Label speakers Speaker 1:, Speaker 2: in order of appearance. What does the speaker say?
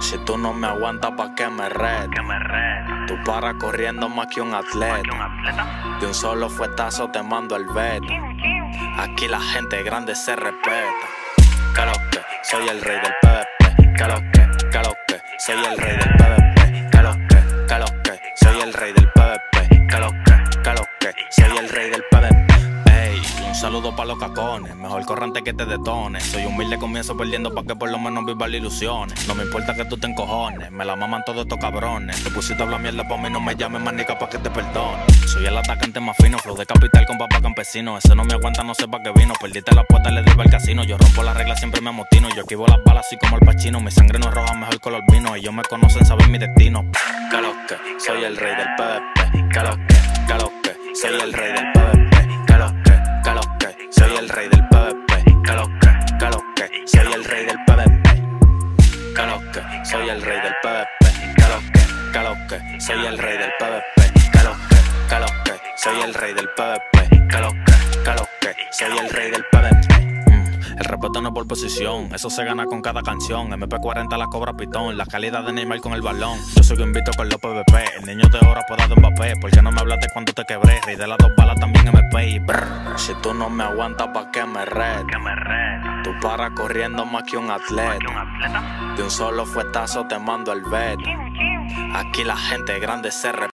Speaker 1: Si tú no me aguantas, ¿pa' qué me reto? Tú paras corriendo más que un atleta. De un solo fuetazo te mando el veto. Aquí la gente grande se respeta. Que lo que, soy el rey del PvP. Que lo que, soy el rey del PvP. Que lo que, soy el rey del PvP. Que lo que, soy el rey del PvP. Ey, un saludo pa' los cacones. Mejor corrante que te detone. Soy humilde, comienzo perdiendo pa' que por lo menos viva las ilusiones. No me importa que tú te encojones. Me la maman todos estos cabrones. Te pusiste a hablar mierda pa' mí, no me llames manica pa' que te perdone. Soy el atacante más fino, flow de capital con papá campesino. Ese no me aguanta, no sé pa' qué vino. Perdiste la puerta, le digo al casino. Yo rompo las reglas, siempre me amotino. Yo esquivo las balas así como el Pachino. Mi sangre no es roja, mejor color vino. Ellos me conocen, saben mi destino. Que lo que, soy el rey del PvP. Que lo que, soy el rey del PvP. Que lo que, soy el rey del PvP. Que lo que, soy el rey del PvP. Que lo que, soy el rey del PvP. Que lo que, soy el rey del PvP. Que lo que, soy el rey del PvP. Que lo que, soy el rey del PvP. El respeto no es por posición, eso se gana con cada canción. MP40 la cobra pitón, la calidad de Neymar con el balón. Yo soy un invito con los PvP, el niño de oro apodado Mbappé. ¿Por qué no me hablaste cuando te quebré? Rey de las dos balas también MP y brr. Si tú no me aguantas, ¿pa' qué me reto? Tú paras corriendo más que un atleta. De un solo fuetazo te mando el veto. Aquí la gente grande se